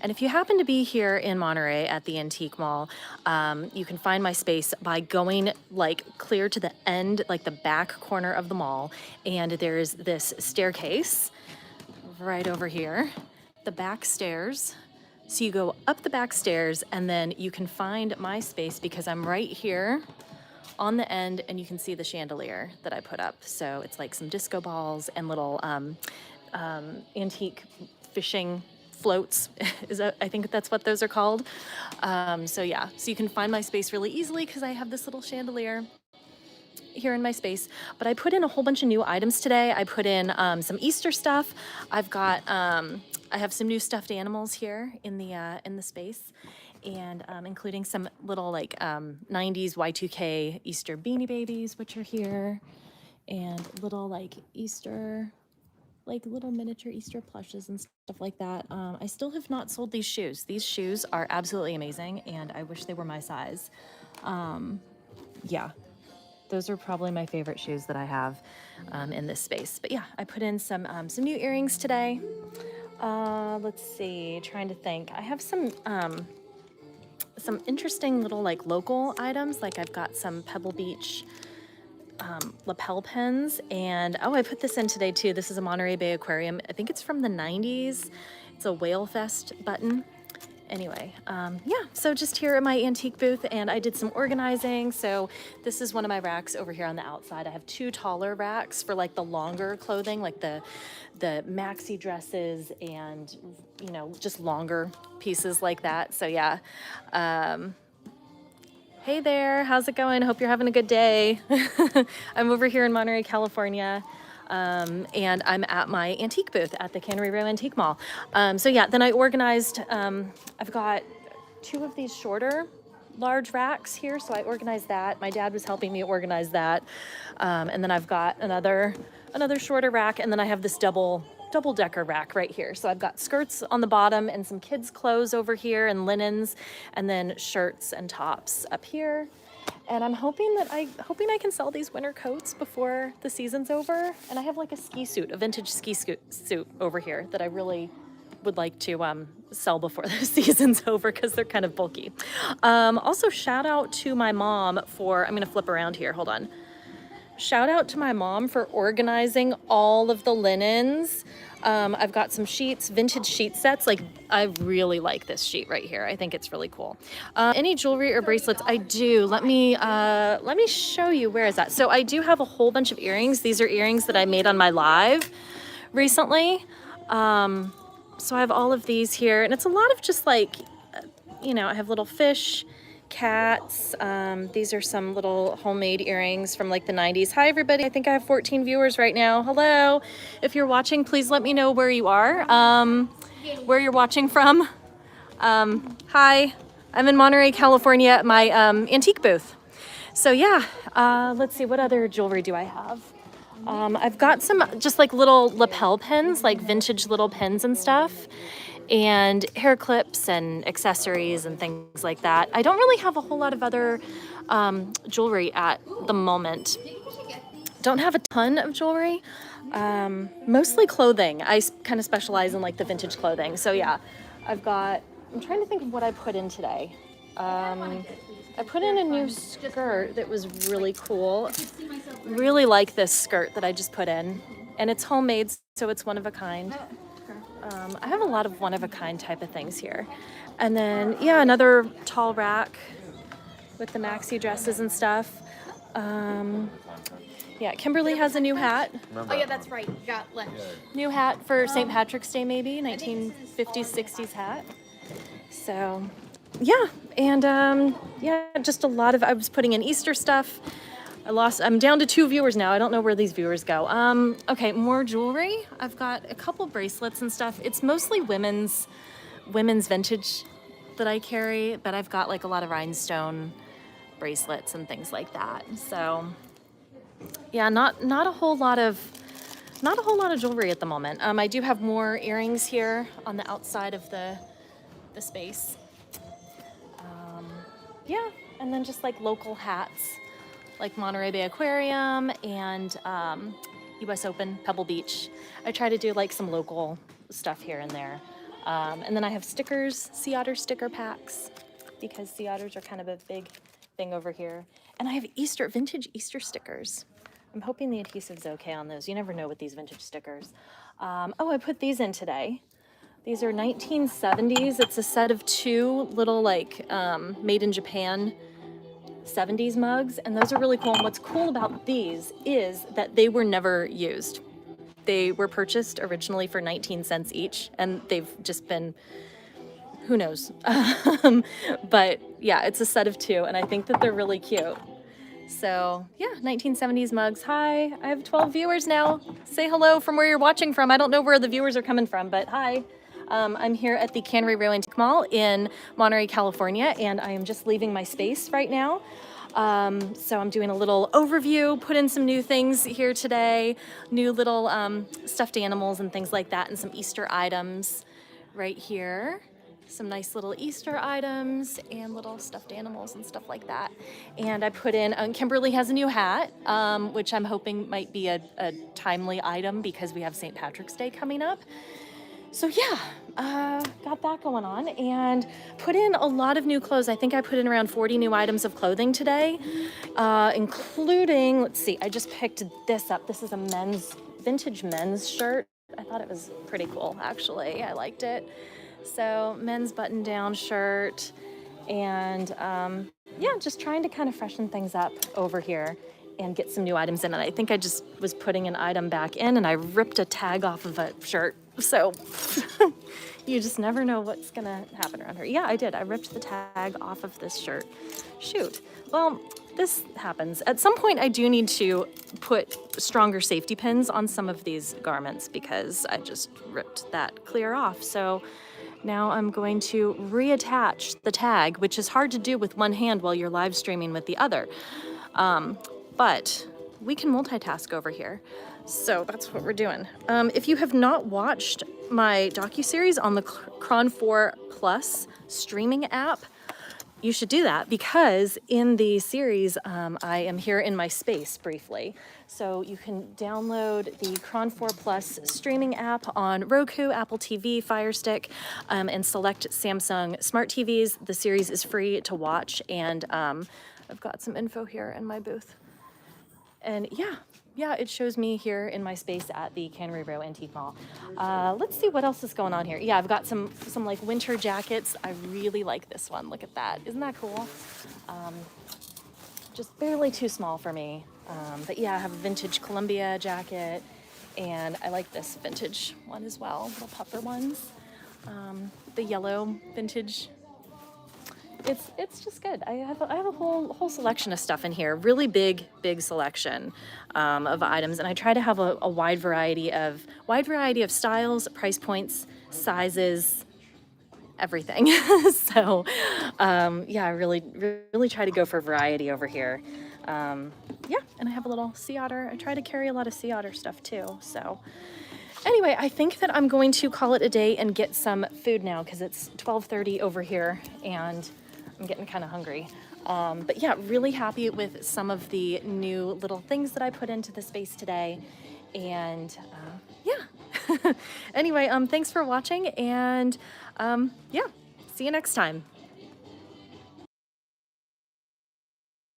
And if you happen to be here in Monterey at the Antique Mall, you can find my space by going like clear to the end, like the back corner of the mall. And there's this staircase right over here, the back stairs. So you go up the back stairs and then you can find my space because I'm right here on the end, and you can see the chandelier that I put up. So it's like some disco balls and little antique fishing floats. I think that's what those are called. So yeah, so you can find my space really easily because I have this little chandelier here in my space. But I put in a whole bunch of new items today. I put in some Easter stuff. I've got I have some new stuffed animals here in the space, and including some little like 90s Y2K Easter beanie babies, which are here, and little like Easter, like little miniature Easter plushes and stuff like that. I still have not sold these shoes. These shoes are absolutely amazing, and I wish they were my size. Yeah, those are probably my favorite shoes that I have in this space. But yeah, I put in some new earrings today. Let's see, trying to think. I have some interesting little like local items. Like I've got some Pebble Beach lapel pins, and oh, I put this in today too. This is a Monterey Bay Aquarium. I think it's from the 90s. It's a Whale Fest button. Anyway, yeah, so just here at my antique booth, and I did some organizing. So this is one of my racks over here on the outside. I have two taller racks for like the longer clothing, like the maxi dresses and, you know, just longer pieces like that. So yeah. Hey there, how's it going? Hope you're having a good day. I'm over here in Monterey, California. And I'm at my antique booth at the Cannery Antique Mall. So yeah, then I organized, I've got two of these shorter large racks here, so I organized that. My dad was helping me organize that. And then I've got another shorter rack, and then I have this double-decker rack right here. So I've got skirts on the bottom and some kids' clothes over here and linens, and then shirts and tops up here. And I'm hoping I can sell these winter coats before the season's over. And I have like a vintage ski suit over here that I really would like to sell before the season's over because they're kind of bulky. Also, shout out to my mom for, I'm gonna flip around here, hold on. Shout out to my mom for organizing all of the linens. I've got some sheets, vintage sheet sets. Like, I really like this sheet right here. I think it's really cool. Any jewelry or bracelets? I do. Let me show you. Where is that? So I do have a whole bunch of earrings. These are earrings that I made on my live recently. So I have all of these here, and it's a lot of just like, you know, I have little fish, cats. These are some little homemade earrings from like the 90s. Hi everybody, I think I have 14 viewers right now. Hello. If you're watching, please let me know where you are, where you're watching from. Hi, I'm in Monterey, California at my antique booth. So yeah, let's see, what other jewelry do I have? I've got some just like little lapel pins, like vintage little pins and stuff, and hair clips and accessories and things like that. I don't really have a whole lot of other jewelry at the moment. Don't have a ton of jewelry, mostly clothing. I kind of specialize in like the vintage clothing. So yeah, I'm trying to think of what I put in today. I put in a new skirt that was really cool. Really like this skirt that I just put in, and it's homemade, so it's one of a kind. I have a lot of one-of-a-kind type of things here. And then, yeah, another tall rack with the maxi dresses and stuff. Yeah, Kimberly has a new hat. Oh, yeah, that's right. You got lunch. New hat for St. Patrick's Day, maybe, 1950s, 60s hat. So, yeah, and yeah, just a lot of, I was putting in Easter stuff. I'm down to 2 viewers now. I don't know where these viewers go. Okay, more jewelry. I've got a couple bracelets and stuff. It's mostly women's vintage that I carry, but I've got like a lot of rhinestone bracelets and things like that. So yeah, not a whole lot of jewelry at the moment. I do have more earrings here on the outside of the space. Yeah, and then just like local hats, like Monterey Bay Aquarium and US Open, Pebble Beach. I try to do like some local stuff here and there. And then I have stickers, sea otter sticker packs, because sea otters are kind of a big thing over here. And I have vintage Easter stickers. I'm hoping the adhesive's okay on those. You never know with these vintage stickers. Oh, I put these in today. These are 1970s. It's a set of 2 little like made in Japan 70s mugs, and those are really cool. And what's cool about these is that they were never used. They were purchased originally for 19 cents each, and they've just been, who knows. But yeah, it's a set of 2, and I think that they're really cute. So yeah, 1970s mugs. Hi, I have 12 viewers now. Say hello from where you're watching from. I don't know where the viewers are coming from, but hi. I'm here at the Cannery Antique Mall in Monterey, California, and I am just leaving my space right now. So I'm doing a little overview, put in some new things here today, new little stuffed animals and things like that, and some Easter items right here. Some nice little Easter items and little stuffed animals and stuff like that. And I put in, Kimberly has a new hat, which I'm hoping might be a timely item because we have St. Patrick's Day coming up. So yeah, got that going on and put in a lot of new clothes. I think I put in around 40 new items of clothing today, including, let's see, I just picked this up. This is a vintage men's shirt. I thought it was pretty cool, actually. I liked it. So men's button-down shirt, and yeah, just trying to kind of freshen things up over here and get some new items in. And I think I just was putting an item back in and I ripped a tag off of a shirt. So you just never know what's gonna happen around here. Yeah, I did. I ripped the tag off of this shirt. Shoot. Well, this happens. At some point, I do need to put stronger safety pins on some of these garments because I just ripped that clear off. So now I'm going to reattach the tag, which is hard to do with one hand while you're live streaming with the other. But we can multitask over here. So that's what we're doing. If you have not watched my docuseries on the Cron 4 Plus streaming app, you should do that because in the series, I am here in my space briefly. So you can download the Cron 4 Plus streaming app on Roku, Apple TV, Fire Stick, and select Samsung Smart TVs. The series is free to watch, and I've got some info here in my booth. And yeah, it shows me here in my space at the Cannery Antique Mall. Let's see what else is going on here. Yeah, I've got some like winter jackets. I really like this one. Look at that. Isn't that cool? Just barely too small for me. But yeah, I have a vintage Columbia jacket, and I like this vintage one as well, the puffer ones. The yellow vintage. It's just good. I have a whole selection of stuff in here. Really big selection of items, and I try to have a wide variety of styles, price points, sizes, everything. So yeah, I really try to go for variety over here. Yeah, and I have a little sea otter. I try to carry a lot of sea otter stuff too. So anyway, I think that I'm going to call it a day and get some food now because it's 12:30 over here and I'm getting kind of hungry. But yeah, really happy with some of the new little things that I put into the space today. And yeah, anyway, thanks for watching, and yeah, see you next time.